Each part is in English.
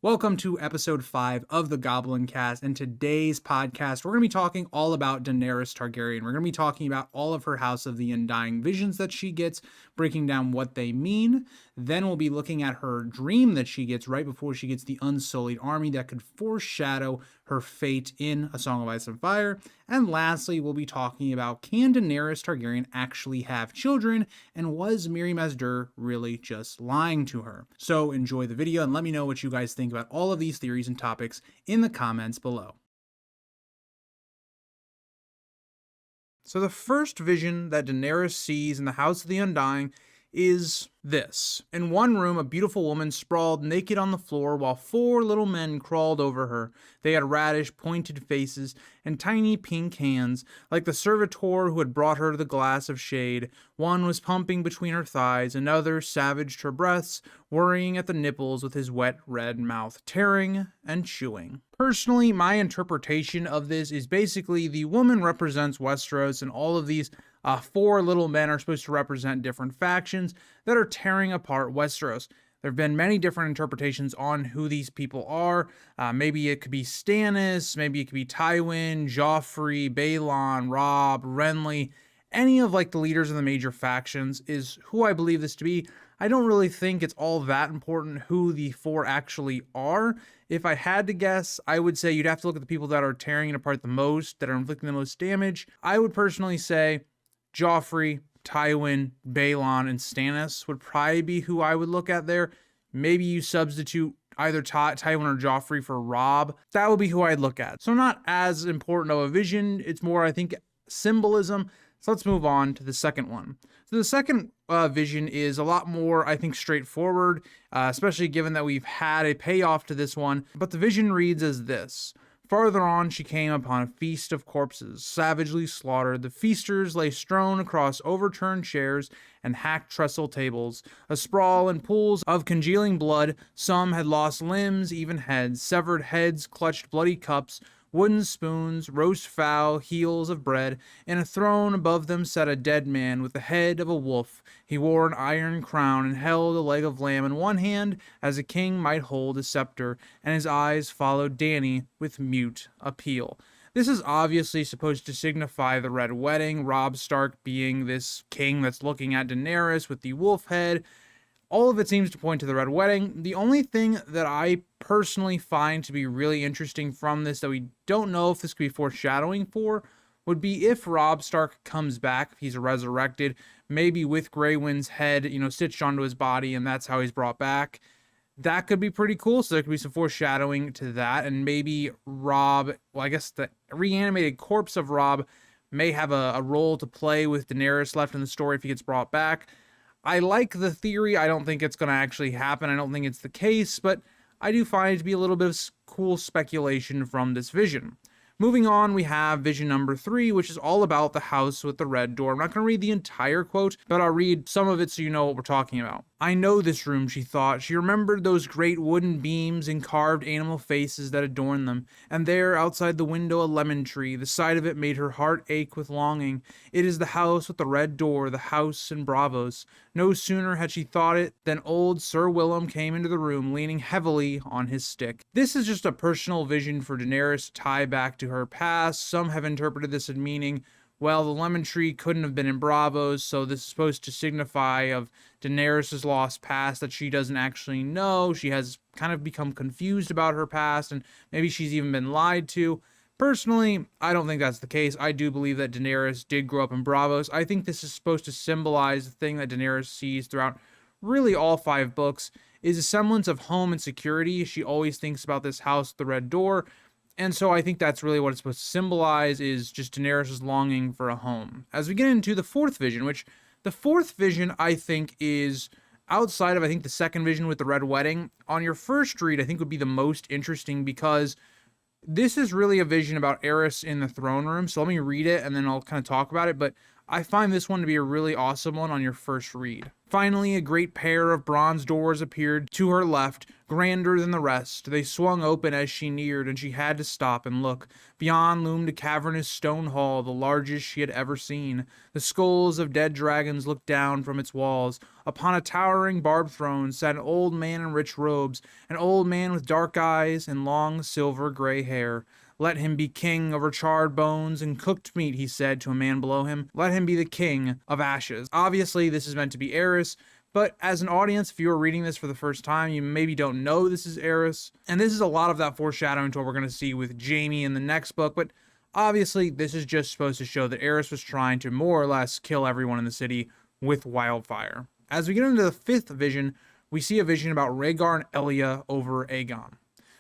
Welcome to episode 5 of the Goblincast. In today's podcast, we're going to be talking all about Daenerys Targaryen. We're going to be talking about all of her House of the Undying visions that she gets, breaking down what they mean. Then we'll be looking at her dream that she gets right before she gets the Unsullied army that could foreshadow her fate in A Song of Ice and Fire. And lastly, we'll be talking about, can Daenerys Targaryen actually have children? And was Mirri Maz Duur really just lying to her? So enjoy the video and let me know what you guys think about all of these theories and topics in the comments below. So the first vision that Daenerys sees in the House of the Undying is this. In one room, a beautiful woman sprawled naked on the floor while 4 little men crawled over her. They had radish, pointed faces and tiny pink hands, like the servitor who had brought her the glass of shade. One was pumping between her thighs, another savaged her breasts, worrying at the nipples with his wet red mouth, tearing and chewing. Personally, my interpretation of this is basically the woman represents Westeros, and all of these 4 little men are supposed to represent different factions that are tearing apart Westeros. There have been many different interpretations on who these people are. Maybe it could be Stannis, maybe it could be Tywin, Joffrey, Balon, Robb, Renly. Any of the leaders of the major factions is who I believe this to be. I don't really think it's all that important who the 4 actually are. If I had to guess, I would say you'd have to look at the people that are tearing it apart the most, that are inflicting the most damage. I would personally say Joffrey, Tywin, Balon, and Stannis would probably be who I would look at there. Maybe you substitute either Tywin or Joffrey for Robb. That would be who I'd look at. So not as important of a vision. It's more, I think, symbolism. So let's move on to the second one. So the second vision is a lot more, I think, straightforward, especially given that we've had a payoff to this one. But the vision reads as this. Farther on, she came upon a feast of corpses, savagely slaughtered. The feasters lay strewn across overturned chairs and hacked trestle tables, asprawl in pools of congealing blood. Some had lost limbs, even heads. Severed heads clutched bloody cups, wooden spoons, roast fowl, heels of bread. In a throne above them sat a dead man with the head of a wolf. He wore an iron crown and held a leg of lamb in one hand, as a king might hold a scepter, and his eyes followed Dany with mute appeal. This is obviously supposed to signify the Red Wedding, Robb Stark being this king that's looking at Daenerys with the wolf head. All of it seems to point to the Red Wedding. The only thing that I personally find to be really interesting from this, that we don't know if this could be foreshadowing for, would be if Robb Stark comes back, if he's resurrected, maybe with Grey Wind's head, stitched onto his body, and that's how he's brought back. That could be pretty cool, so there could be some foreshadowing to that, and maybe Robb, I guess the reanimated corpse of Robb may have a role to play with Daenerys left in the story if he gets brought back. I like the theory. I don't think it's going to actually happen. I don't think it's the case, but I do find it to be a little bit of cool speculation from this vision. Moving on, we have vision number 3, which is all about the house with the red door. I'm not going to read the entire quote, but I'll read some of it so you know what we're talking about. I know this room, she thought. She remembered those great wooden beams and carved animal faces that adorned them. And there, outside the window, a lemon tree. The sight of it made her heart ache with longing. It is the house with the red door, the house in Bravos. No sooner had she thought it than old Sir Willem came into the room, leaning heavily on his stick. This is just a personal vision for Daenerys to tie back to her past. Some have interpreted this as meaning, well, the lemon tree couldn't have been in Bravos, so this is supposed to signify of Daenerys' lost past that she doesn't actually know. She has kind of become confused about her past, and maybe she's even been lied to. Personally, I don't think that's the case. I do believe that Daenerys did grow up in Bravos. I think this is supposed to symbolize the thing that Daenerys sees throughout really all 5 books, is a semblance of home and security. She always thinks about this house with the red door. And so I think that's really what it's supposed to symbolize, is just Daenerys' longing for a home. As we get into the 4th vision, which the 4th vision I think is outside of, I think, the 2nd vision with the Red Wedding. On your first read, I think would be the most interesting, because this is really a vision about Aerys in the throne room. So let me read it and then I'll kind of talk about it. But I find this one to be a really awesome one on your first read. Finally, a great pair of bronze doors appeared to her left, grander than the rest. They swung open as she neared, and she had to stop and look. Beyond loomed a cavernous stone hall, the largest she had ever seen. The skulls of dead dragons looked down from its walls. Upon a towering barbed throne sat an old man in rich robes, an old man with dark eyes and long silver-gray hair. "Let him be king over charred bones and cooked meat," he said to a man below him. "Let him be the king of ashes." Obviously, this is meant to be Aerys, but as an audience, if you are reading this for the first time, you maybe don't know this is Aerys. And this is a lot of that foreshadowing to what we're going to see with Jaime in the next book, but obviously, this is just supposed to show that Aerys was trying to more or less kill everyone in the city with wildfire. As we get into the fifth vision, we see a vision about Rhaegar and Elia over Aegon.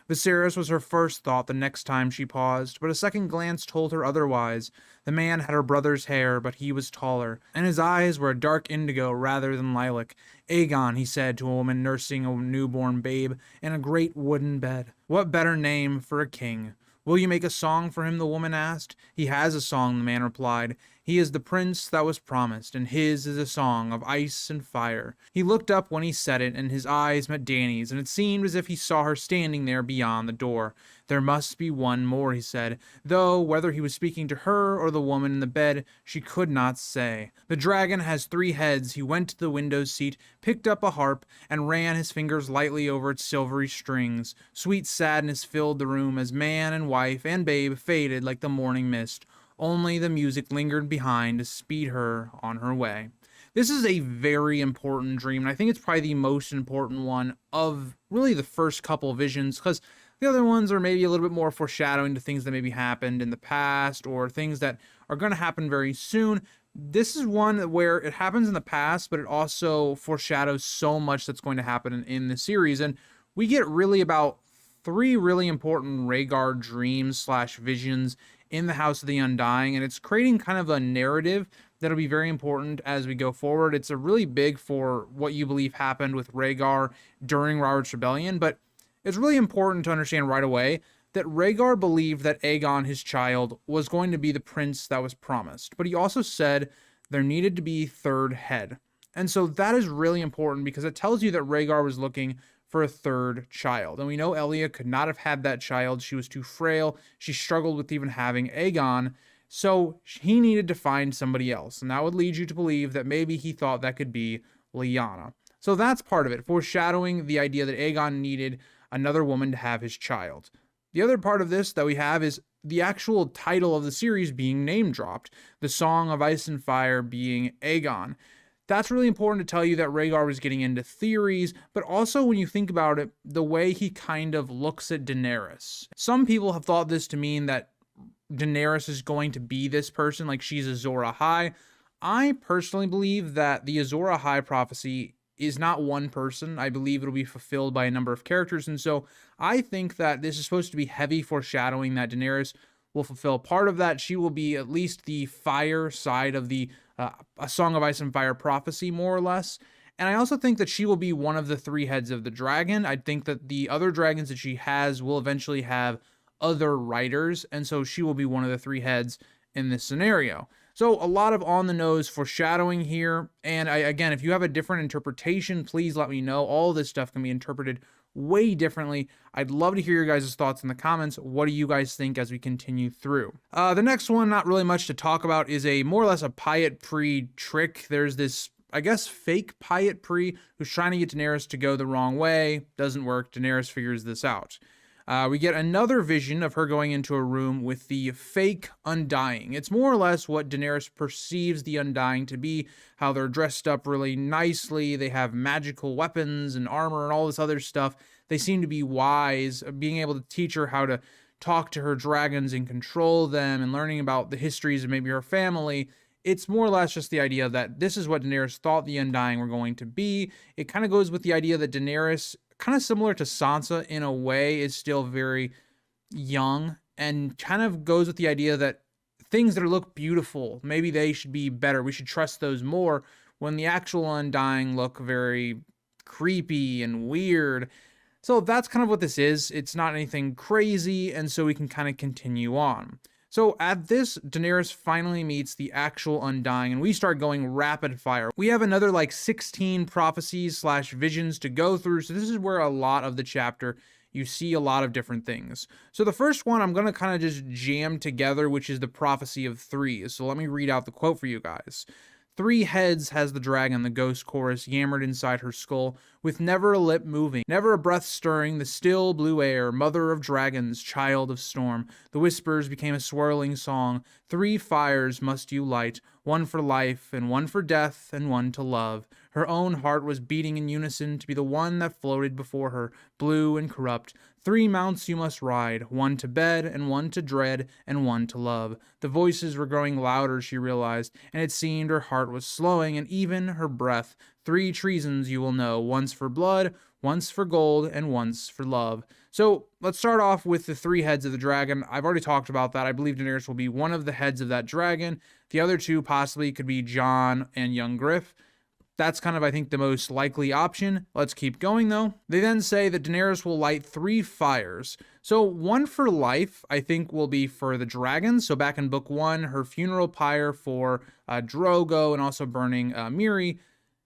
Viserys was her first thought the next time she paused, but a second glance told her otherwise. The man had her brother's hair, but he was taller, and his eyes were a dark indigo rather than lilac. "Aegon," he said to a woman nursing a newborn babe in a great wooden bed. "What better name for a king?" "Will you make a song for him?" the woman asked. "He has a song," the man replied. "He is the prince that was promised, and his is a song of ice and fire." He looked up when he said it, and his eyes met Dany's, and it seemed as if he saw her standing there beyond the door. "There must be one more," he said, though whether he was speaking to her or the woman in the bed, she could not say. "The dragon has 3 heads." He went to the window seat, picked up a harp, and ran his fingers lightly over its silvery strings. Sweet sadness filled the room as man and wife and babe faded like the morning mist. Only the music lingered behind to speed her on her way. This is a very important dream, and I think it's probably the most important one of really the first couple of visions, because the other ones are maybe a little bit more foreshadowing to things that maybe happened in the past or things that are going to happen very soon. This is one where it happens in the past, but it also foreshadows so much that's going to happen in the series, and we get really about 3 really important Rhaegar dreams / visions in the House of the Undying, and it's creating kind of a narrative that'll be very important as we go forward. It's a really big for what you believe happened with Rhaegar during Robert's Rebellion, but it's really important to understand right away that Rhaegar believed that Aegon, his child, was going to be the prince that was promised, but he also said there needed to be 3rd head. And so that is really important because it tells you that Rhaegar was looking for a 3rd child. And we know Elia could not have had that child. She was too frail. She struggled with even having Aegon. So he needed to find somebody else. And that would lead you to believe that maybe he thought that could be Lyanna. So that's part of it, foreshadowing the idea that Aegon needed another woman to have his child. The other part of this that we have is the actual title of the series being name dropped. The Song of Ice and Fire being Aegon. That's really important to tell you that Rhaegar was getting into theories, but also when you think about it, the way he kind of looks at Daenerys. Some people have thought this to mean that Daenerys is going to be this person, like she's Azor Ahai. I personally believe that the Azor Ahai prophecy is not one person. I believe it'll be fulfilled by a number of characters, and so I think that this is supposed to be heavy foreshadowing that Daenerys will fulfill part of that. She will be at least the fire side of the A Song of Ice and Fire prophecy, more or less. And I also think that she will be one of the 3 heads of the dragon. I think that the other dragons that she has will eventually have other riders, and so she will be one of the 3 heads in this scenario. So a lot of on-the-nose foreshadowing here, and again, if you have a different interpretation, please let me know. All of this stuff can be interpreted way differently. I'd love to hear your guys' thoughts in the comments. What do you guys think as we continue through? The next one, not really much to talk about, is a more or less a Pyat Pri trick. There's this, I guess, fake Pyat Pri who's trying to get Daenerys to go the wrong way. Doesn't work. Daenerys figures this out. We get another vision of her going into a room with the fake Undying. It's more or less what Daenerys perceives the Undying to be, how they're dressed up really nicely, they have magical weapons and armor and all this other stuff. They seem to be wise, being able to teach her how to talk to her dragons and control them, and learning about the histories of maybe her family. It's more or less just the idea that this is what Daenerys thought the Undying were going to be. It kind of goes with the idea that Daenerys, kind of similar to Sansa in a way, is still very young, and kind of goes with the idea that things that look beautiful, maybe they should be better. We should trust those more, when the actual Undying look very creepy and weird. So that's kind of what this is. It's not anything crazy, and so we can kind of continue on. So at this, Daenerys finally meets the actual Undying, and we start going rapid fire. We have another like 16 prophecies / visions to go through, so this is where a lot of the chapter you see a lot of different things. So the first one I'm going to kind of just jam together, which is the prophecy of 3. So let me read out the quote for you guys. 3 heads has the dragon, the ghost chorus yammered inside her skull, with never a lip moving, never a breath stirring, the still blue air, mother of dragons, child of storm. The whispers became a swirling song. 3 fires must you light, one for life, and one for death, and one to love. Her own heart was beating in unison to be the one that floated before her, blue and corrupt. 3 mounts you must ride, one to bed, and one to dread, and one to love. The voices were growing louder, she realized, and it seemed her heart was slowing, and even her breath. 3 treasons you will know, once for blood, once for gold, and once for love. So let's start off with the 3 heads of the dragon. I've already talked about that. I believe Daenerys will be one of the heads of that dragon. The other 2 possibly could be Jon and young Griff. That's kind of, I think, the most likely option. Let's keep going, though. They then say that Daenerys will light 3 fires. So one for life, I think, will be for the dragons. So back in book 1, her funeral pyre for Drogo and also burning Mirri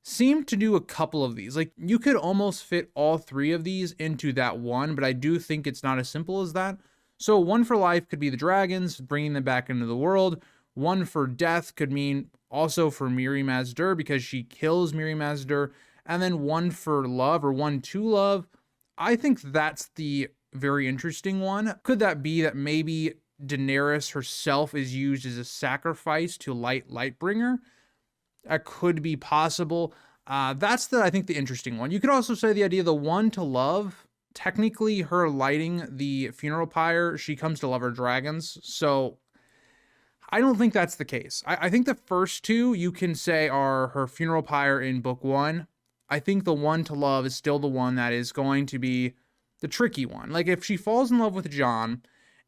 seemed to do a couple of these. Like, you could almost fit all 3 of these into that one, but I do think it's not as simple as that. So one for life could be the dragons, bringing them back into the world. One for death could mean also for Mirri Maz Duur, because she kills Mirri Maz Duur. And then one for love, or one to love. I think that's the very interesting one. Could that be that maybe Daenerys herself is used as a sacrifice to Lightbringer? That could be possible. That's I think the interesting one. You could also say the idea of the one to love. Technically, her lighting the funeral pyre, she comes to love her dragons. So I don't think that's the case. I think the first 2 you can say are her funeral pyre in book 1. I think the one to love is still the one that is going to be the tricky one. Like, if she falls in love with Jon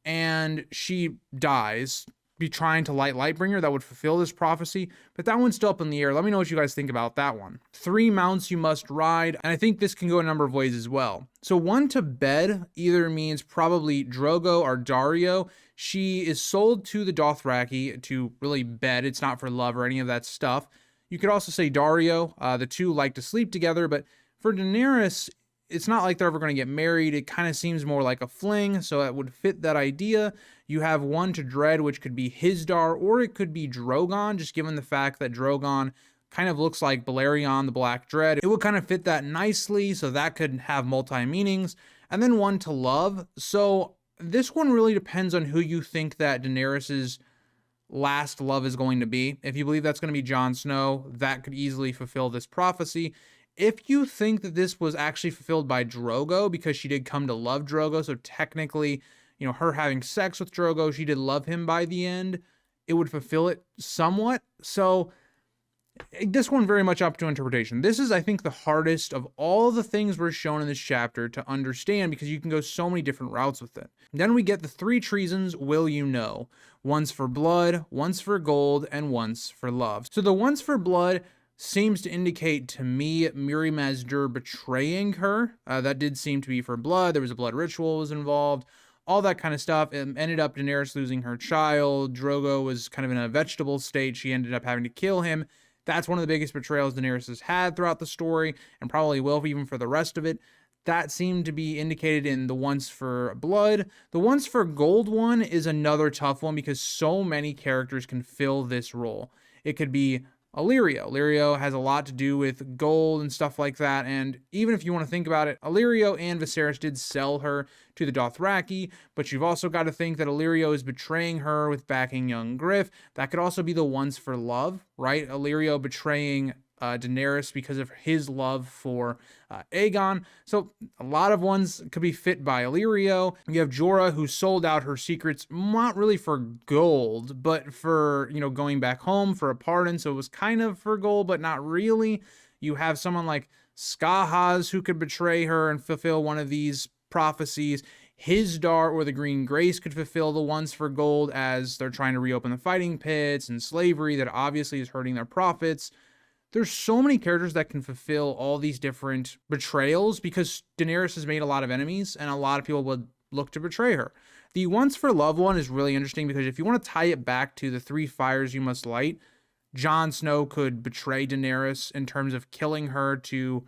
and she dies, be trying to light Lightbringer, that would fulfill this prophecy, but that one's still up in the air. Let me know what you guys think about that one. 3 mounts you must ride, and I think this can go a number of ways as well. So one to bed either means probably Drogo or Daario. She is sold to the Dothraki to really bed. It's not for love or any of that stuff. You could also say Daario. The 2 like to sleep together, but for Daenerys, it's not like they're ever going to get married. It kind of seems more like a fling, so that would fit that idea. You have one to dread, which could be Hisdar, or it could be Drogon, just given the fact that Drogon kind of looks like Balerion, the Black Dread. It would kind of fit that nicely, so that could have multi-meanings. And then one to love. So this one really depends on who you think that Daenerys's last love is going to be. If you believe that's going to be Jon Snow, that could easily fulfill this prophecy. If you think that this was actually fulfilled by Drogo, because she did come to love Drogo, so technically, you know, her having sex with Drogo, she did love him by the end, it would fulfill it somewhat. So this one very much up to interpretation. This is, I think, the hardest of all the things we're shown in this chapter to understand, because you can go so many different routes with it. Then we get the 3 treasons will you know. One's for blood, one's for gold, and one's for love. So the one's for blood seems to indicate to me Mirri Maz Duur betraying her. That did seem to be for blood. There was a blood ritual was involved. All that kind of stuff. It ended up Daenerys losing her child. Drogo was kind of in a vegetable state. She ended up having to kill him. That's one of the biggest betrayals Daenerys has had throughout the story, and probably will even for the rest of it. That seemed to be indicated in the ones for blood. The ones for gold one is another tough one, because so many characters can fill this role. It could be Illyrio. Illyrio has a lot to do with gold and stuff like that, and even if you want to think about it, Illyrio and Viserys did sell her to the Dothraki, but you've also got to think that Illyrio is betraying her with backing young Griff. That could also be the ones for love, right? Illyrio betraying Daenerys because of his love for Aegon. So a lot of ones could be fit by Illyrio. You have Jorah, who sold out her secrets, not really for gold, but for, you know, going back home for a pardon. So it was kind of for gold, but not really. You have someone like Skahaz, who could betray her and fulfill one of these prophecies. Hisdar or the Green Grace could fulfill the ones for gold, as they're trying to reopen the fighting pits and slavery that obviously is hurting their profits. There's so many characters that can fulfill all these different betrayals, because Daenerys has made a lot of enemies, and a lot of people would look to betray her. The once for love one is really interesting because if you want to tie it back to the 3 fires you must light, Jon Snow could betray Daenerys in terms of killing her to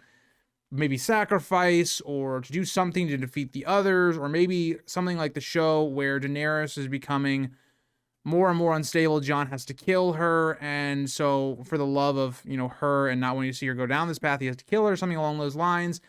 maybe sacrifice or to do something to defeat the others, or maybe something like the show where Daenerys is becoming more and more unstable. Jon has to kill her, and so for the love of, her and not wanting to see her go down this path, he has to kill her, something along those lines.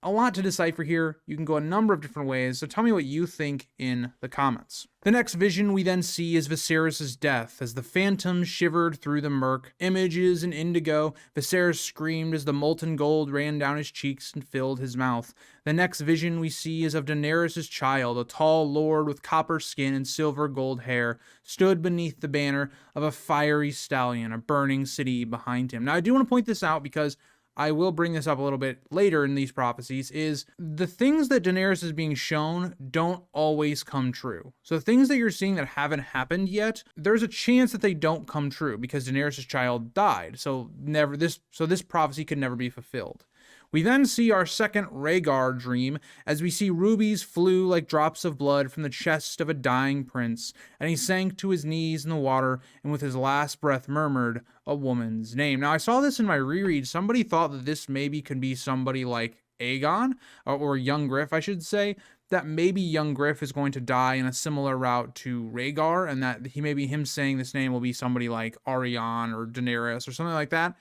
A lot to decipher here. You can go a number of different ways, so tell me what you think in the comments. The next vision we then see is Viserys' death. As the phantom shivered through the murk, images in indigo, Viserys screamed as the molten gold ran down his cheeks and filled his mouth. The next vision we see is of Daenerys' child, a tall lord with copper skin and silver gold hair, stood beneath the banner of a fiery stallion, a burning city behind him. Now, I do want to point this out because I will bring this up a little bit later in these prophecies, is the things that Daenerys is being shown don't always come true. So things that you're seeing that haven't happened yet, there's a chance that they don't come true because Daenerys' child died. So this prophecy could never be fulfilled. We then see our second Rhaegar dream as we see rubies flew like drops of blood from the chest of a dying prince, and he sank to his knees in the water and with his last breath murmured a woman's name. Now, I saw this in my reread. Somebody thought that this maybe could be somebody like Aegon, or young Griff, I should say, that maybe young Griff is going to die in a similar route to Rhaegar, and that him saying this name will be somebody like Arianne or Daenerys or something like that.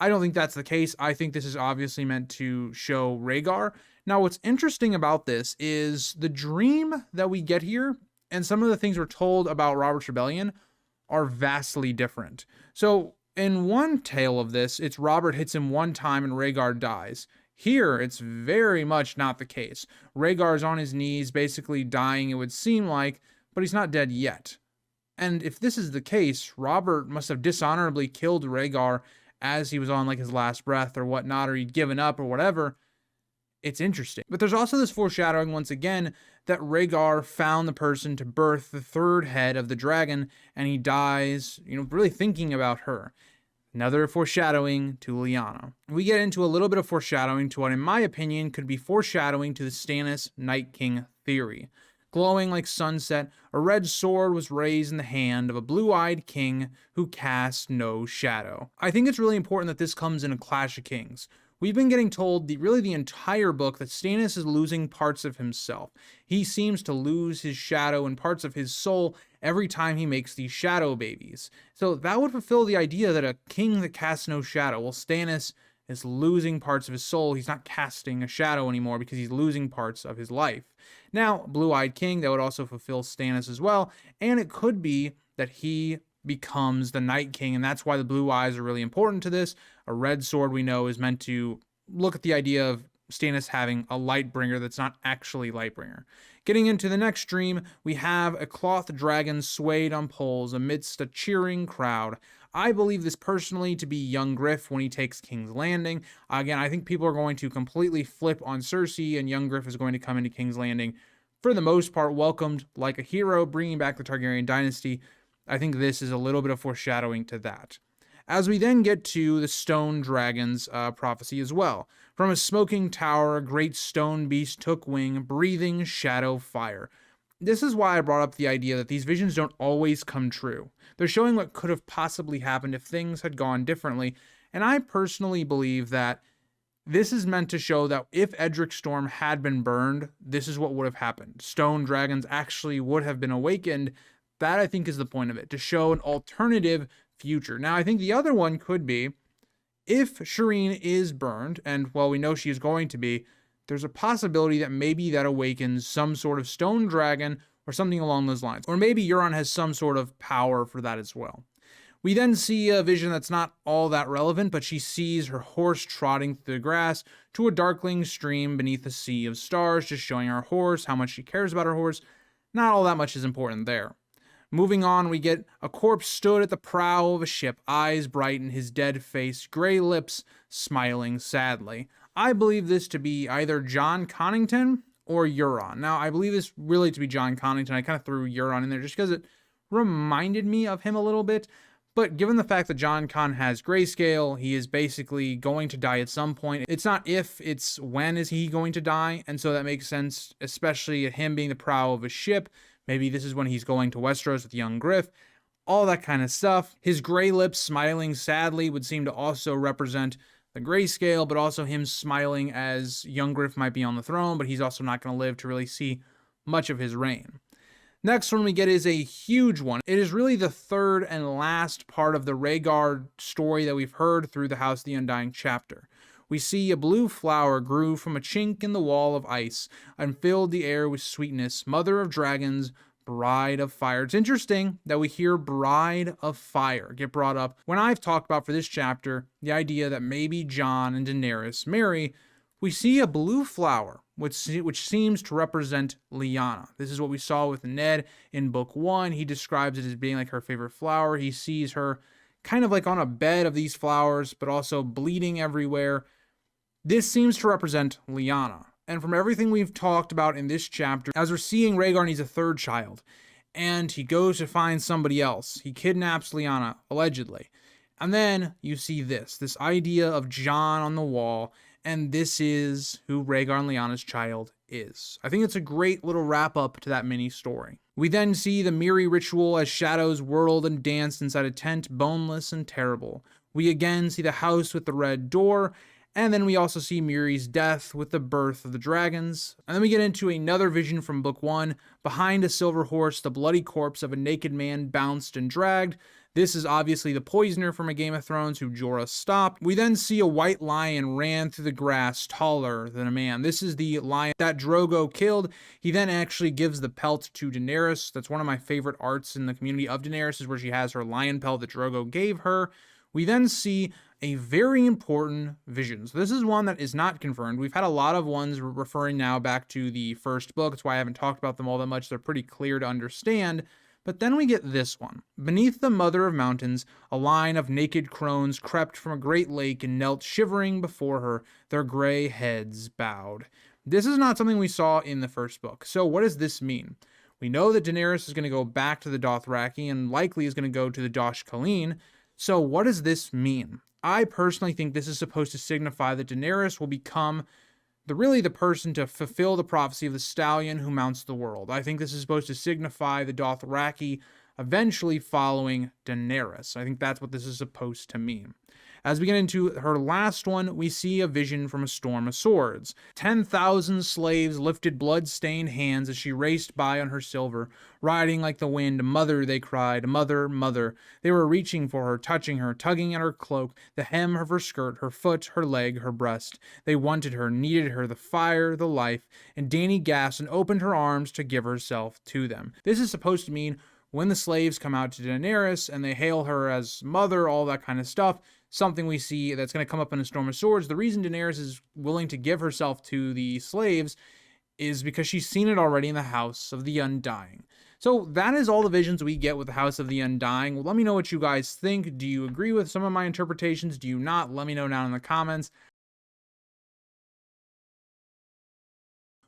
I don't think that's the case. I think this is obviously meant to show Rhaegar. Now, what's interesting about this is the dream that we get here and some of the things we're told about Robert's Rebellion are vastly different. So, in one tale of this, it's Robert hits him one time and Rhaegar dies. Here, it's very much not the case. Rhaegar's on his knees, basically dying, it would seem like, but he's not dead yet. And if this is the case, Robert must have dishonorably killed Rhaegar as he was on his last breath or whatnot, or he'd given up or whatever. It's interesting. But there's also this foreshadowing once again that Rhaegar found the person to birth the 3rd head of the dragon, and he dies, really thinking about her. Another foreshadowing to Lyanna. We get into a little bit of foreshadowing to what, in my opinion, could be foreshadowing to the Stannis Night King theory. Glowing like sunset, a red sword was raised in the hand of a blue-eyed king who cast no shadow. I think it's really important that this comes in a Clash of Kings. We've been getting told the entire book that Stannis is losing parts of himself. He seems to lose his shadow and parts of his soul every time he makes these shadow babies. So that would fulfill the idea that a king that casts no shadow, well, Stannis is losing parts of his soul. He's not casting a shadow anymore because he's losing parts of his life. Now, Blue-Eyed King, that would also fulfill Stannis as well, and it could be that he becomes the Night King, and that's why the blue eyes are really important to this. A red sword, we know, is meant to look at the idea of Stannis having a Lightbringer that's not actually Lightbringer. Getting into the next dream, we have a cloth dragon swayed on poles amidst a cheering crowd. I believe this personally to be young Griff when he takes King's Landing. Again, I think people are going to completely flip on Cersei, and young Griff is going to come into King's Landing, for the most part, welcomed like a hero, bringing back the Targaryen dynasty. I think this is a little bit of foreshadowing to that. As we then get to the stone dragon's prophecy as well. From a smoking tower, a great stone beast took wing, breathing shadow fire. This is why I brought up the idea that these visions don't always come true. They're showing what could have possibly happened if things had gone differently, and I personally believe that this is meant to show that if Edric Storm had been burned, this is what would have happened. Stone dragons actually would have been awakened. That, I think, is the point of it, to show an alternative future. Now, I think the other one could be, if Shireen is burned, and, well, we know she is going to be, there's a possibility that maybe that awakens some sort of stone dragon or something along those lines. Or maybe Euron has some sort of power for that as well. We then see a vision that's not all that relevant, but she sees her horse trotting through the grass to a darkling stream beneath a sea of stars, just showing her horse, how much she cares about her horse. Not all that much is important there. Moving on, we get a corpse stood at the prow of a ship, eyes bright in his dead face, gray lips smiling sadly. I believe this to be either Jon Connington or Euron. Now, I believe this really to be Jon Connington. I kind of threw Euron in there just because it reminded me of him a little bit, But given the fact that Jon Con has grayscale, he is basically going to die at some point. It's not if, it's when is he going to die. And so that makes sense, especially him being the prow of a ship. Maybe this is when he's going to Westeros with young Griff. All that kind of stuff. His gray lips smiling sadly would seem to also represent the grayscale, but also him smiling as young Griff might be on the throne, but he's also not going to live to really see much of his reign. Next one we get is a huge one. It is really the third and last part of the Rhaegar story that we've heard through the House of the Undying chapter. We see a blue flower grew from a chink in the wall of ice and filled the air with sweetness, mother of dragons, bride of fire. It's interesting that we hear bride of fire get brought up when I've talked about for this chapter the idea that maybe Jon and Daenerys marry. We see a blue flower, which seems to represent Lyanna. This is what we saw with Ned in book 1. He describes it as being like her favorite flower. He sees her kind of like on a bed of these flowers, but also bleeding everywhere. This seems to represent Lyanna. And from everything we've talked about in this chapter, as we're seeing, Rhaegar needs a third child, and he goes to find somebody else. He kidnaps Lyanna, allegedly. And then you see this idea of Jon on the wall, and this is who Rhaegar and Lyanna's child is. I think it's a great little wrap up to that mini story. We then see the Mirri ritual as shadows whirled and danced inside a tent, boneless and terrible. We again see the house with the red door, and then we also see Mirri's death with the birth of the dragons. And then we get into another vision from book 1. Behind a silver horse, the bloody corpse of a naked man bounced and dragged. This is obviously the poisoner from A Game of Thrones who Jorah stopped. We then see a white lion ran through the grass, taller than a man. This is the lion that Drogo killed. He then actually gives the pelt to Daenerys. That's one of my favorite arts in the community of Daenerys, is where she has her lion pelt that Drogo gave her. We then see a very important vision. So this is one that is not confirmed. We've had a lot of ones referring now back to the first book. That's why I haven't talked about them all that much. They're pretty clear to understand. But then we get this one. Beneath the mother of mountains, a line of naked crones crept from a great lake and knelt shivering before her, their gray heads bowed. This is not something we saw in the first book. So what does this mean? We know that Daenerys is going to go back to the Dothraki and likely is going to go to the Dosh Khaleen. So what does this mean? I personally think this is supposed to signify that Daenerys will become the person to fulfill the prophecy of the stallion who mounts the world. I think this is supposed to signify the Dothraki eventually following Daenerys. I think that's what this is supposed to mean. As we get into her last one, we see a vision from a storm of swords. 10,000 slaves lifted blood-stained hands as she raced by on her silver, riding like the wind. Mother, they cried, mother, mother. They were reaching for her, touching her, tugging at her cloak, the hem of her skirt, her foot, her leg, her breast. They wanted her, needed her, the fire, the life, and Dany gasped and opened her arms to give herself to them. This is supposed to mean when the slaves come out to Daenerys and they hail her as mother, all that kind of stuff, something we see that's going to come up in A Storm of Swords. The reason Daenerys is willing to give herself to the slaves is because she's seen it already in the House of the Undying. So that is all the visions we get with the House of the Undying. Well, let me know what you guys think. Do you agree with some of my interpretations? Do you not? Let me know down in the comments.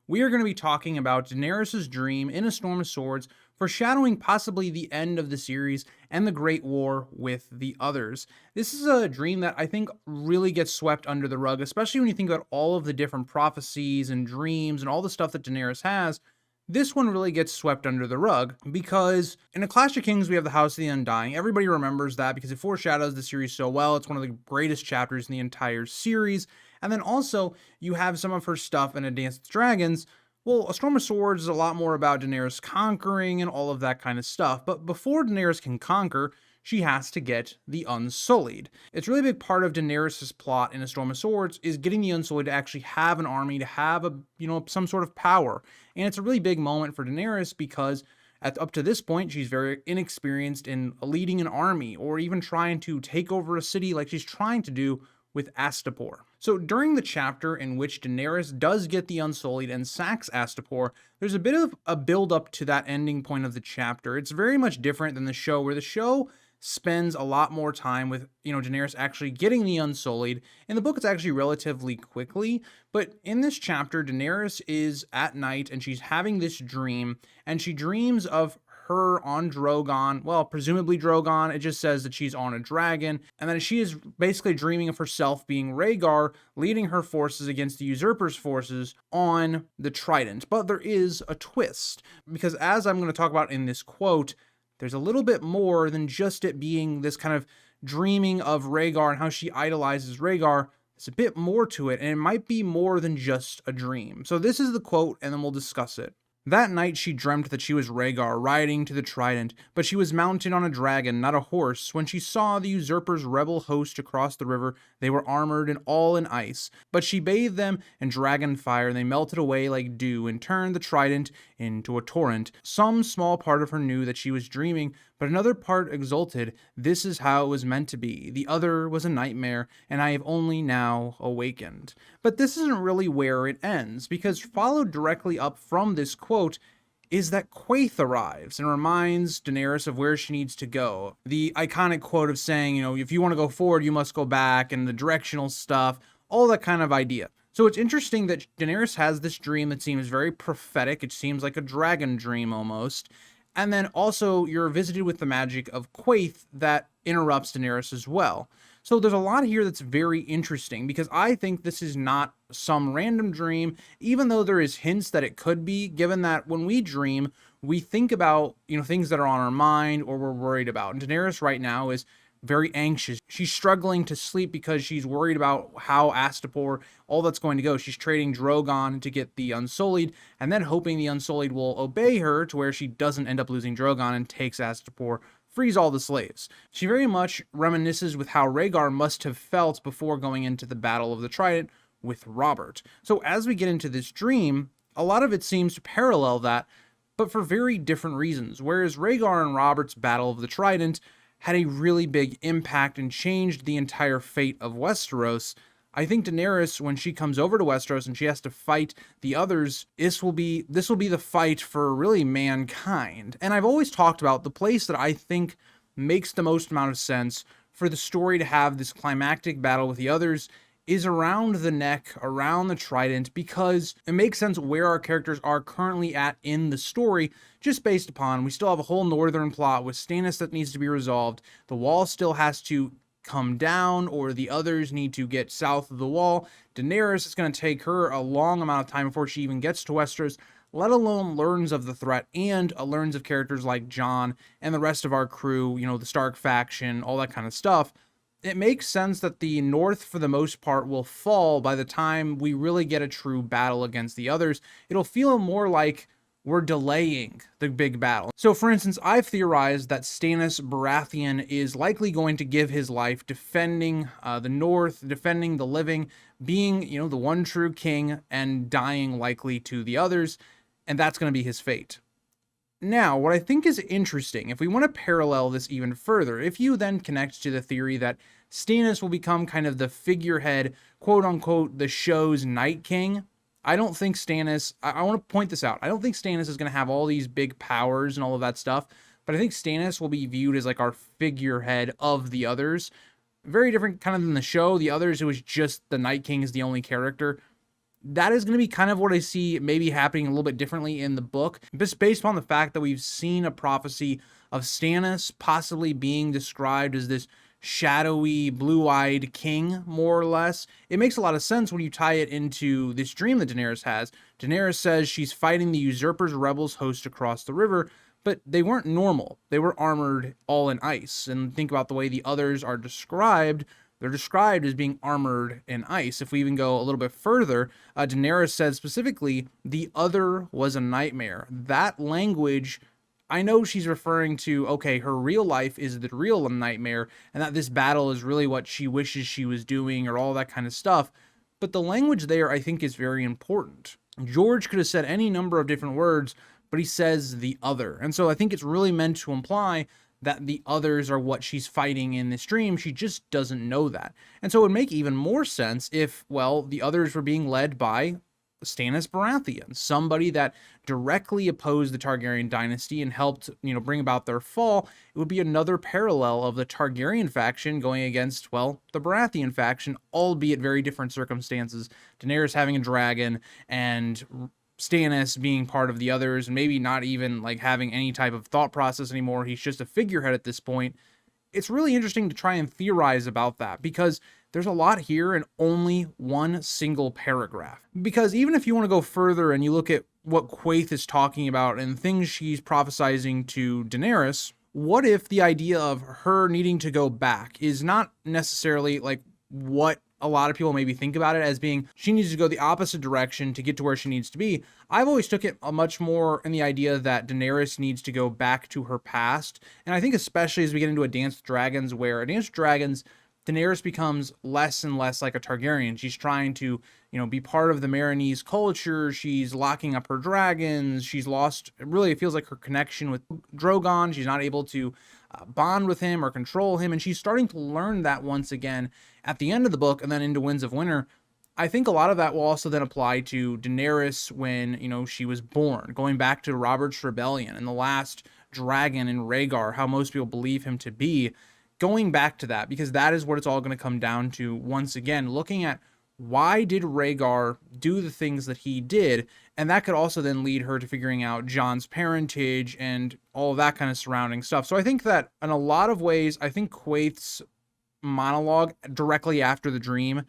We are going to be talking about Daenerys' dream in A Storm of Swords, foreshadowing possibly the end of the series and the Great War with the others. This is a dream that I think really gets swept under the rug, especially when you think about all of the different prophecies and dreams and all the stuff that Daenerys has. This one really gets swept under the rug because in A Clash of Kings, we have the House of the Undying. Everybody remembers that because it foreshadows the series so well. It's one of the greatest chapters in the entire series. And then also, you have some of her stuff in A Dance with Dragons. Well, A Storm of Swords is a lot more about Daenerys conquering and all of that kind of stuff. But before Daenerys can conquer, she has to get the Unsullied. It's a really big part of Daenerys' plot in A Storm of Swords is getting the Unsullied to actually have an army, to have some sort of power. And it's a really big moment for Daenerys because up to this point, she's very inexperienced in leading an army or even trying to take over a city like she's trying to do with Astapor. So during the chapter in which Daenerys does get the Unsullied and sacks Astapor, there's a bit of a build up to that ending point of the chapter. It's very much different than the show, where the show spends a lot more time with, Daenerys actually getting the Unsullied. In the book, it's actually relatively quickly, but in this chapter, Daenerys is at night and she's having this dream, and she dreams of her on Drogon, well, presumably Drogon, it just says that she's on a dragon, and that she is basically dreaming of herself being Rhaegar, leading her forces against the usurper's forces on the Trident. But there is a twist, because as I'm going to talk about in this quote, there's a little bit more than just it being this kind of dreaming of Rhaegar and how she idolizes Rhaegar. There's a bit more to it, and it might be more than just a dream. So this is the quote, and then we'll discuss it. That night she dreamt that she was Rhaegar riding to the Trident, but she was mounted on a dragon, not a horse. When she saw the usurper's rebel host across the river, they were armored and all in ice. But she bathed them in dragon fire, and they melted away like dew and turned the Trident into a torrent. Some small part of her knew that she was dreaming, but another part exulted. This is how it was meant to be. The other was a nightmare, and I have only now awakened. But this isn't really where it ends, because followed directly up from this quote is that Qarth arrives and reminds Daenerys of where she needs to go. The iconic quote of saying, if you want to go forward, you must go back, and the directional stuff, all that kind of idea. So it's interesting that Daenerys has this dream that seems very prophetic. It seems like a dragon dream almost. And then also you're visited with the magic of Qarth that interrupts Daenerys as well. So there's a lot here that's very interesting, because I think this is not some random dream, even though there is hints that it could be, given that when we dream, we think about, things that are on our mind or we're worried about. And Daenerys right now is very anxious. She's struggling to sleep because she's worried about how Astapor, all that's going to go. She's trading Drogon to get the Unsullied, and then hoping the Unsullied will obey her to where she doesn't end up losing Drogon and takes Astapor, frees all the slaves. She very much reminisces with how Rhaegar must have felt before going into the Battle of the Trident with Robert. So as we get into this dream, a lot of it seems to parallel that, but for very different reasons. Whereas Rhaegar and Robert's Battle of the Trident had a really big impact and changed the entire fate of Westeros, I think Daenerys, when she comes over to Westeros and she has to fight the others, this will be the fight for really mankind. And I've always talked about the place that I think makes the most amount of sense for the story to have this climactic battle with the others is around the neck, around the Trident, because it makes sense where our characters are currently at in the story, just based upon we still have a whole northern plot with Stannis that needs to be resolved. The wall still has to come down, or the others need to get south of the wall. Daenerys is going to take her a long amount of time before she even gets to Westeros, let alone learns of the threat and learns of characters like Jon and the rest of our crew, the Stark faction, all that kind of stuff. It makes sense that the North, for the most part, will fall by the time we really get a true battle against the others. It'll feel more like we're delaying the big battle. So for instance, I've theorized that Stannis Baratheon is likely going to give his life defending the North, defending the living, being, the one true king, and dying likely to the others, and that's going to be his fate. Now, what I think is interesting, if we want to parallel this even further, if you then connect to the theory that Stannis will become kind of the figurehead, quote unquote, the show's Night King, I don't think Stannis, I want to point this out, I don't think Stannis is going to have all these big powers and all of that stuff, but I think Stannis will be viewed as like our figurehead of the others. Very different kind of than the show. The others, it was just the Night King is the only character. That is going to be kind of what I see maybe happening a little bit differently in the book, just based upon the fact that we've seen a prophecy of Stannis possibly being described as this shadowy, blue-eyed king, more or less. It makes a lot of sense when you tie it into this dream that Daenerys has. Daenerys says she's fighting the usurper's rebels host across the river, but they weren't normal. They were armored all in ice. And think about the way the others are described. They're described as being armored in ice. If we even go a little bit further, Daenerys said specifically, the other was a nightmare. That language, I know she's referring to, okay, her real life is the real nightmare, and that this battle is really what she wishes she was doing, or all that kind of stuff. But the language there, I think, is very important. George could have said any number of different words, but he says the other. And so I think it's really meant to imply that the others are what she's fighting in this dream. She just doesn't know that. And so it would make even more sense if, well, the others were being led by Stannis Baratheon, somebody that directly opposed the Targaryen dynasty and helped, bring about their fall. It would be another parallel of the Targaryen faction going against, well, the Baratheon faction, albeit very different circumstances. Daenerys having a dragon and Stannis being part of the others and maybe not even like having any type of thought process anymore. He's just a figurehead at this point. It's really interesting to try and theorize about that because there's a lot here in only one single paragraph. Because even if you want to go further and you look at what Quaithe is talking about and things she's prophesizing to Daenerys, what if the idea of her needing to go back is not necessarily like what a lot of people maybe think about it as being she needs to go the opposite direction to get to where she needs to be. I've always took it a much more in the idea that Daenerys needs to go back to her past. And I think especially as we get into A Dance with Dragons, where A Dance with Dragons, Daenerys becomes less and less like a Targaryen. She's trying to, be part of the Marinese culture. She's locking up her dragons. She's lost, really, it feels like her connection with Drogon. She's not able to bond with him or control him. And she's starting to learn that once again at the end of the book and then into Winds of Winter. I think a lot of that will also then apply to Daenerys when, she was born, going back to Robert's Rebellion and the last dragon in Rhaegar, how most people believe him to be. Going back to that, because that is what it's all going to come down to once again, looking at why did Rhaegar do the things that he did, and that could also then lead her to figuring out Jon's parentage and all of that kind of surrounding stuff. So I think that in a lot of ways, I think Quaithe's monologue directly after the dream,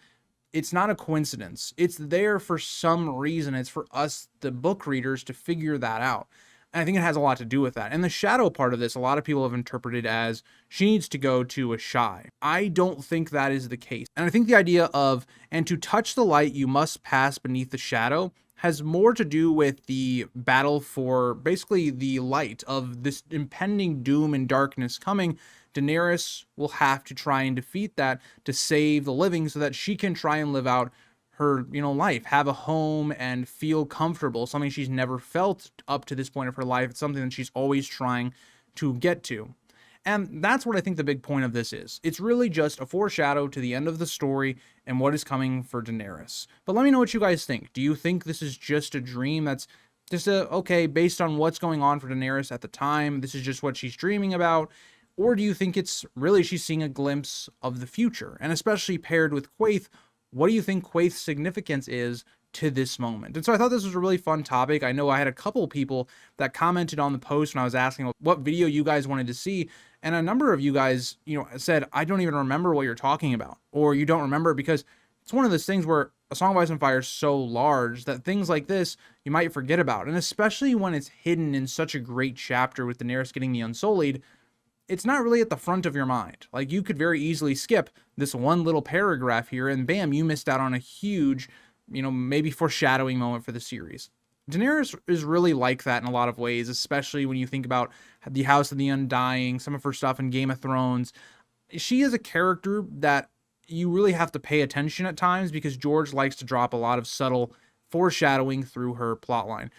it's not a coincidence. It's there for some reason. It's for us, the book readers, to figure that out. And I think it has a lot to do with that. And the shadow part of this, a lot of people have interpreted as she needs to go to Asshai. I don't think that is the case. And I think the idea of, and to touch the light, you must pass beneath the shadow, has more to do with the battle for basically the light of this impending doom and darkness coming. Daenerys will have to try and defeat that to save the living so that she can try and live out her, life, have a home and feel comfortable, something she's never felt up to this point of her life. It's something that she's always trying to get to. And that's what I think the big point of this is. It's really just a foreshadow to the end of the story and what is coming for Daenerys. But let me know what you guys think. Do you think this is just a dream that's just okay, based on what's going on for Daenerys at the time, this is just what she's dreaming about? Or do you think it's really she's seeing a glimpse of the future? And especially paired with Quaithe, what do you think Quaithe's significance is to this moment? And so I thought this was a really fun topic. I know I had a couple people that commented on the post when I was asking what video you guys wanted to see. And a number of you guys, said, I don't even remember what you're talking about. Or you don't remember because it's one of those things where A Song of Ice and Fire is so large that things like this you might forget about. And especially when it's hidden in such a great chapter with Daenerys getting the Unsullied, it's not really at the front of your mind. Like, you could very easily skip this one little paragraph here and bam, you missed out on a huge, maybe foreshadowing moment for the series. Daenerys is really like that in a lot of ways, especially when you think about the House of the Undying, some of her stuff in Game of Thrones. She is a character that you really have to pay attention at times because George likes to drop a lot of subtle foreshadowing through her plotline.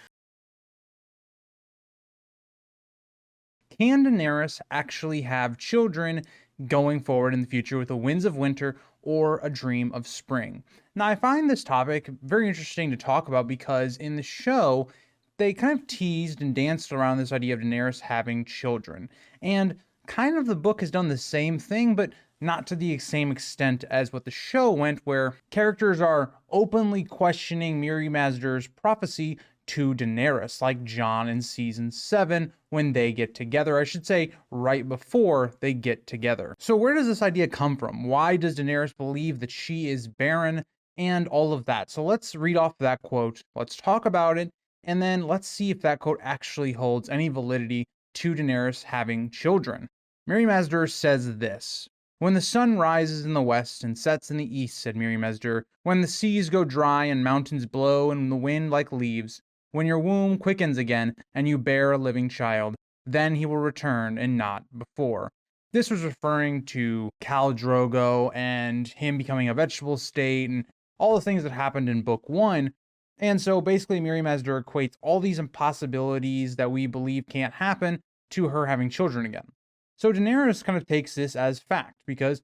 Can Daenerys actually have children going forward in the future with the Winds of Winter or a Dream of Spring? Now, I find this topic very interesting to talk about because in the show, they kind of teased and danced around this idea of Daenerys having children. And kind of the book has done the same thing, but not to the same extent as what the show went, where characters are openly questioning Mirri Maz Duur's prophecy to Daenerys, like Jon in season 7 when they get together. I should say right before they get together. So where does this idea come from? Why does Daenerys believe that she is barren and all of that? So let's read off that quote. Let's talk about it. And then let's see if that quote actually holds any validity to Daenerys having children. Mirri Maz Duur says this: "When the sun rises in the west and sets in the east," said Mirri Maz Duur, "when the seas go dry and mountains blow and the wind like leaves, when your womb quickens again and you bear a living child, then he will return and not before." This was referring to Khal Drogo and him becoming a vegetable state and all the things that happened in book 1. And so basically Mirri Maz Duur equates all these impossibilities that we believe can't happen to her having children again. So Daenerys kind of takes this as fact because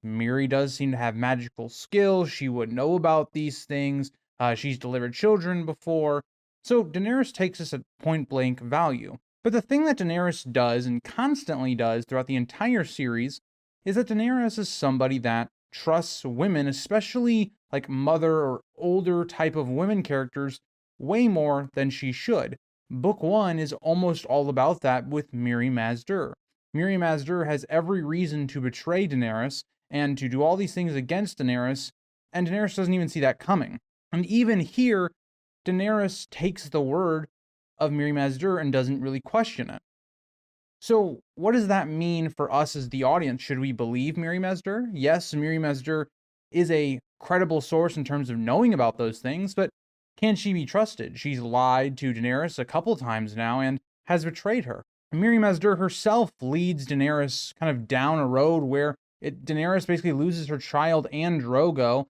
Mirri does seem to have magical skills. She would know about these things. She's delivered children before. So Daenerys takes this at point blank value. But the thing that Daenerys does and constantly does throughout the entire series is that Daenerys is somebody that trusts women, especially like mother or older type of women characters, way more than she should. Book 1 is almost all about that with Mirri Maz Duur. Mirri Maz Duur has every reason to betray Daenerys and to do all these things against Daenerys, and Daenerys doesn't even see that coming. And even here, Daenerys takes the word of Mirri Maz Duur and doesn't really question it. So what does that mean for us as the audience? Should we believe Mirri Maz Duur? Yes, Mirri Maz Duur is a credible source in terms of knowing about those things, but can she be trusted? She's lied to Daenerys a couple times now and has betrayed her. Mirri Maz Duur herself leads Daenerys kind of down a road where Daenerys basically loses her child and Drogo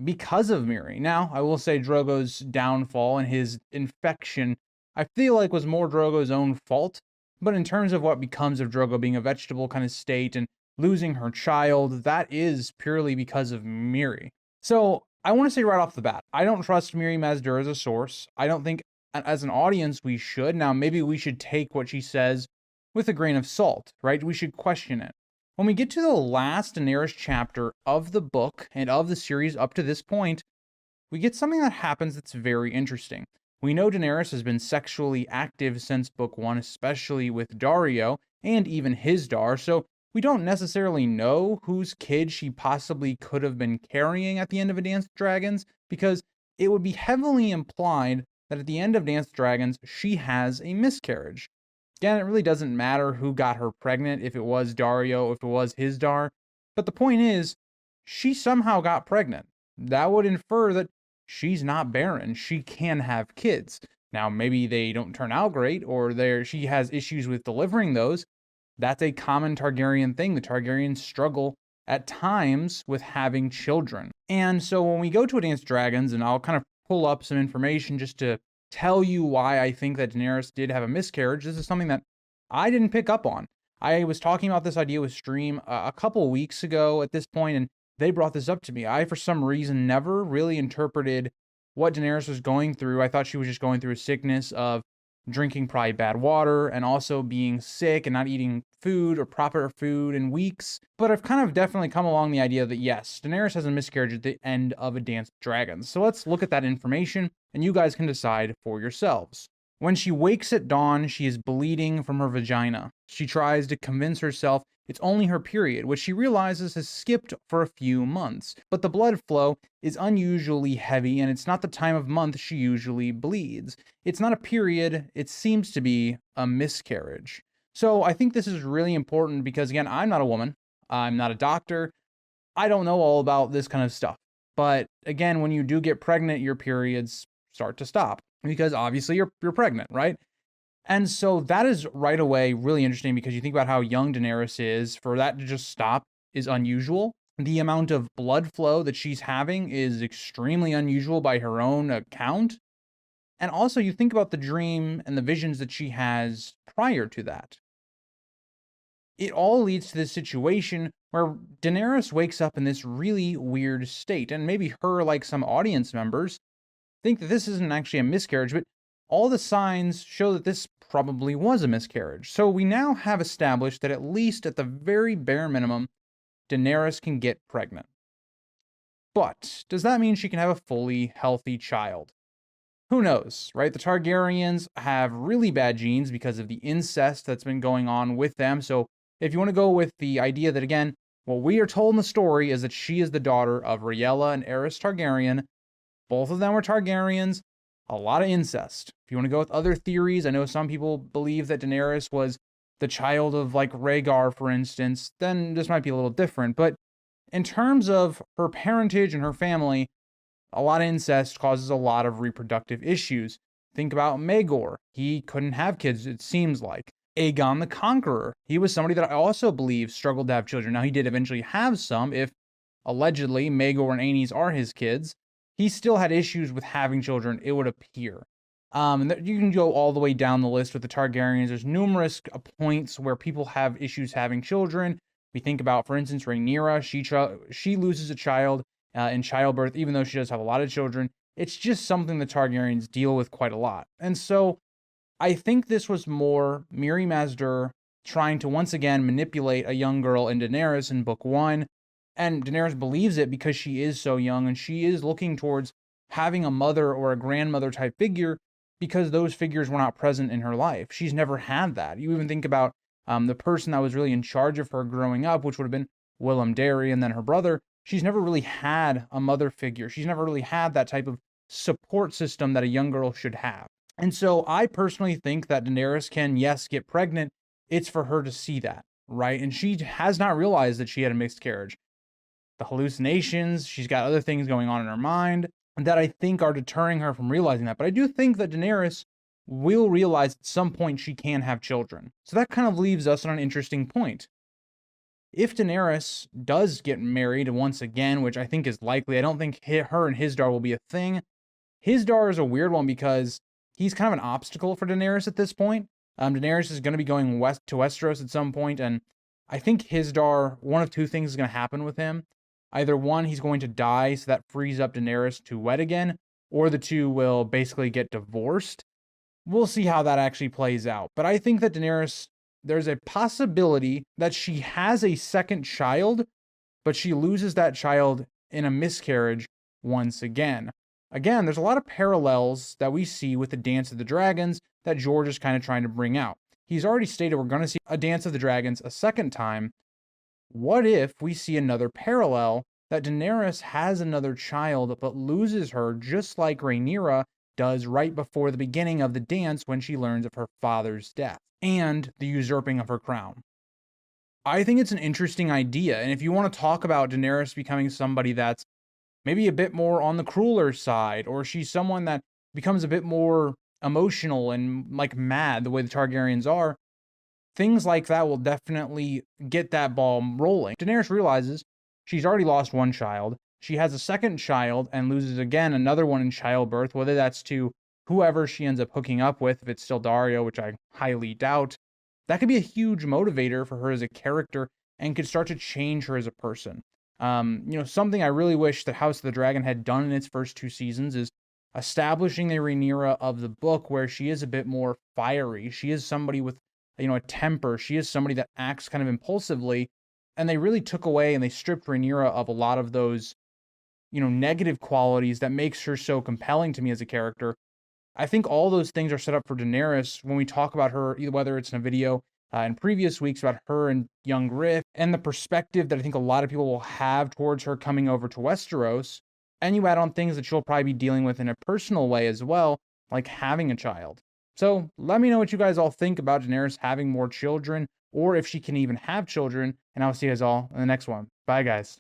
because of Mirri. Now, I will say Drogo's downfall and his infection, I feel like was more Drogo's own fault. But in terms of what becomes of Drogo being a vegetable kind of state and losing her child, that is purely because of Mirri. So I want to say right off the bat, I don't trust Mirri Maz Duur as a source. I don't think as an audience we should. Now, maybe we should take what she says with a grain of salt, right? We should question it. When we get to the last Daenerys chapter of the book and of the series up to this point, we get something that happens that's very interesting. We know Daenerys has been sexually active since book 1, especially with Daario and even his Dar, so we don't necessarily know whose kid she possibly could have been carrying at the end of A Dance with Dragons, because it would be heavily implied that at the end of Dance with Dragons, she has a miscarriage. Again, it really doesn't matter who got her pregnant, if it was Daario, if it was his Dar, but the point is, she somehow got pregnant. That would infer that she's not barren. She can have kids. Now, maybe they don't turn out great, or she has issues with delivering those. That's a common Targaryen thing. The Targaryens struggle at times with having children. And so when we go to A Dance with Dragons, and I'll kind of pull up some information just to tell you why I think that Daenerys did have a miscarriage. This is something that I didn't pick up on. I was talking about this idea with Stream a couple weeks ago at this point, and they brought this up to me. I, for some reason, never really interpreted what Daenerys was going through. I thought she was just going through a sickness of drinking probably bad water and also being sick and not eating food or proper food in weeks. But I've kind of definitely come along the idea that yes, Daenerys has a miscarriage at the end of A Dance with Dragons. So let's look at that information and you guys can decide for yourselves. When she wakes at dawn, she is bleeding from her vagina. She tries to convince herself it's only her period, which she realizes has skipped for a few months. But the blood flow is unusually heavy, and it's not the time of month she usually bleeds. It's not a period, it seems to be a miscarriage. So I think this is really important because, again, I'm not a woman. I'm not a doctor. I don't know all about this kind of stuff. But again, when you do get pregnant, your periods start to stop because obviously you're pregnant, right? And so that is right away really interesting because you think about how young Daenerys is. For that to just stop is unusual. The amount of blood flow that she's having is extremely unusual by her own account. And also you think about the dream and the visions that she has prior to that. It all leads to this situation where Daenerys wakes up in this really weird state. And maybe her, like some audience members, think that this isn't actually a miscarriage, but all the signs show that this probably was a miscarriage. So we now have established that at least at the very bare minimum, Daenerys can get pregnant. But does that mean she can have a fully healthy child? Who knows, right? The Targaryens have really bad genes because of the incest that's been going on with them. So if you want to go with the idea that, again, what we are told in the story is that she is the daughter of Rhaella and Aerys Targaryen. Both of them were Targaryens. A lot of incest. If you want to go with other theories, I know some people believe that Daenerys was the child of, like, Rhaegar, for instance, then this might be a little different. But in terms of her parentage and her family, a lot of incest causes a lot of reproductive issues. Think about Maegor. He couldn't have kids, it seems like. Aegon the Conqueror. He was somebody that I also believe struggled to have children. Now, he did eventually have some, if allegedly Maegor and Aenys are his kids. He still had issues with having children, it would appear. And you can go all the way down the list with the Targaryens. There's numerous points where people have issues having children. We think about, for instance, Rhaenyra. She loses a child in childbirth, even though she does have a lot of children. It's just something the Targaryens deal with quite a lot. And so I think this was more Mirri Maz Duur trying to once again manipulate a young girl in Daenerys in book 1. And Daenerys believes it because she is so young and she is looking towards having a mother or a grandmother type figure because those figures were not present in her life. She's never had that. You even think about the person that was really in charge of her growing up, which would have been Willem Darry and then her brother. She's never really had a mother figure. She's never really had that type of support system that a young girl should have. And so I personally think that Daenerys can, yes, get pregnant. It's for her to see that, right? And she has not realized that she had a miscarriage. The hallucinations, she's got other things going on in her mind that I think are deterring her from realizing that. But I do think that Daenerys will realize at some point she can have children. So that kind of leaves us on an interesting point. If Daenerys does get married once again, which I think is likely, I don't think her and Hizdahr will be a thing. Hizdahr is a weird one because he's kind of an obstacle for Daenerys at this point. Daenerys is going to be going west to Westeros at some point, and I think Hizdahr, one of two things is going to happen with him. Either one, he's going to die, so that frees up Daenerys to wed again, or the two will basically get divorced. We'll see how that actually plays out. But I think that Daenerys, there's a possibility that she has a second child, but she loses that child in a miscarriage once again. Again, there's a lot of parallels that we see with the Dance of the Dragons that George is kind of trying to bring out. He's already stated we're going to see a Dance of the Dragons a second time. What if we see another parallel that Daenerys has another child but loses her just like Rhaenyra does right before the beginning of the dance when she learns of her father's death and the usurping of her crown? I think it's an interesting idea, and if you want to talk about Daenerys becoming somebody that's maybe a bit more on the crueler side, or she's someone that becomes a bit more emotional and like mad the way the Targaryens are, things like that will definitely get that ball rolling. Daenerys realizes she's already lost one child. She has a second child and loses again another one in childbirth, whether that's to whoever she ends up hooking up with, if it's still Daario, which I highly doubt. That could be a huge motivator for her as a character and could start to change her as a person. Something I really wish that House of the Dragon had done in its first 2 seasons is establishing the Rhaenyra of the book where she is a bit more fiery. She is somebody with a temper. She is somebody that acts kind of impulsively, and they really took away and they stripped Rhaenyra of a lot of those, negative qualities that makes her so compelling to me as a character. I think all those things are set up for Daenerys when we talk about her, either whether it's in a video in previous weeks about her and young Riff, and the perspective that I think a lot of people will have towards her coming over to Westeros, and you add on things that she'll probably be dealing with in a personal way as well, like having a child. So let me know what you guys all think about Daenerys having more children, or if she can even have children, and I'll see you guys all in the next one. Bye, guys.